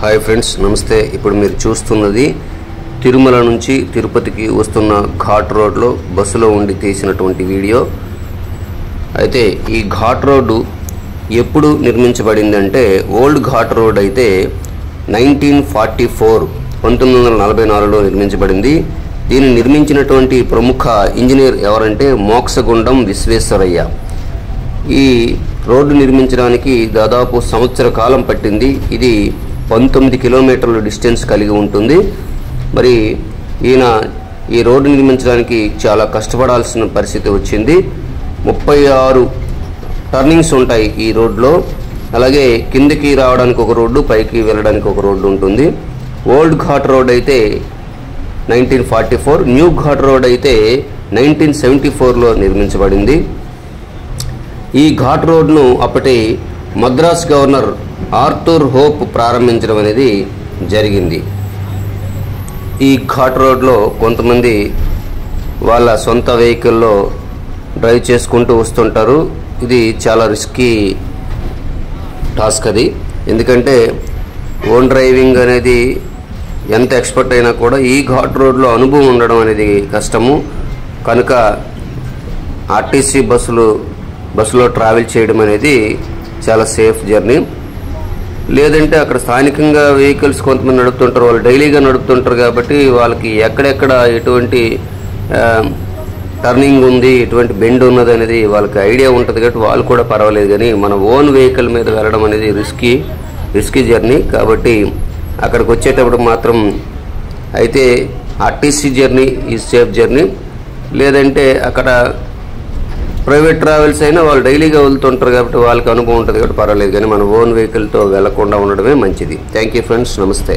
Hi friends, నమస్తే. ఇప్పుడు మీరు చూస్తున్నది తిరుమల నుంచి తిరుపతికి వస్తున్న ఘాట్ రోడ్లో బస్సులో ఉండి తీసినటువంటి వీడియో. అయితే ఈ ఘాట్ రోడ్డు ఎప్పుడు నిర్మించబడింది అంటే, ఓల్డ్ ఘాట్ రోడ్ అయితే 1944లో నిర్మించబడింది. దీన్ని నిర్మించినటువంటి ప్రముఖ ఇంజనీర్ ఎవరంటే మోక్షగుండం విశ్వేశ్వరయ్య. ఈ రోడ్డు నిర్మించడానికి దాదాపు సంవత్సర కాలం పట్టింది. ఇది 19 కిలోమీటర్ల డిస్టెన్స్ కలిగి ఉంటుంది. మరి ఈయన ఈ రోడ్డు నిర్మించడానికి చాలా కష్టపడాల్సిన పరిస్థితి వచ్చింది. 36 టర్నింగ్స్ ఉంటాయి ఈ రోడ్లో. అలాగే కిందకి రావడానికి ఒక రోడ్డు, పైకి వెళ్ళడానికి ఒక రోడ్డు ఉంటుంది. ఓల్డ్ ఘాట్ రోడ్ అయితే 1944, న్యూ ఘాట్ రోడ్ అయితే 1974లో నిర్మించబడింది. ఈ ఘాట్ రోడ్ను అప్పటి మద్రాస్ గవర్నర్ ఆర్థర్ హోప్ ప్రారంభించడం అనేది జరిగింది. ఈ ఘాట్ రోడ్లో కొంతమంది వాళ్ళ సొంత వెహికల్లో డ్రైవ్ చేసుకుంటూ వస్తుంటారు. ఇది చాలా రిస్కీ టాస్క్ అది. ఎందుకంటే ఓన్ డ్రైవింగ్ అనేది ఎంత ఎక్స్పర్ట్ అయినా కూడా ఈ ఘాట్ రోడ్లో అనుభవం ఉండడం అనేది కష్టము. కనుక ఆర్టీసీ బస్సులో ట్రావెల్ చేయడం అనేది చాలా సేఫ్ జర్నీ. లేదంటే అక్కడ స్థానికంగా వెహికల్స్ కొంతమంది నడుపుతుంటారు, వాళ్ళు డైలీగా నడుపుతుంటారు కాబట్టి వాళ్ళకి ఎక్కడెక్కడ ఎటువంటి టర్నింగ్ ఉంది, ఎటువంటి బెండ్ ఉన్నది అనేది వాళ్ళకి ఐడియా ఉంటుంది కాబట్టి వాళ్ళు కూడా పర్వాలేదు. కానీ మన ఓన్ వెహికల్ మీద వెళ్ళడం అనేది రిస్కీ జర్నీ. కాబట్టి అక్కడికి వచ్చేటప్పుడు మాత్రం అయితే ఆర్టీసీ జర్నీ ఈ సేఫ్ జర్నీ. లేదంటే అక్కడ ప్రైవేట్ ట్రావెల్స్ అయినా వాళ్ళు డైలీగా వెళ్తుంటారు కాబట్టి వాళ్ళకి అనుభవం ఉంటుంది కాబట్టి పర్వాలేదు. కానీ మన ఓన్ వెహికల్తో వెళ్లకుండా ఉండడమే మంచిది. థ్యాంక్ యూ ఫ్రెండ్స్, నమస్తే.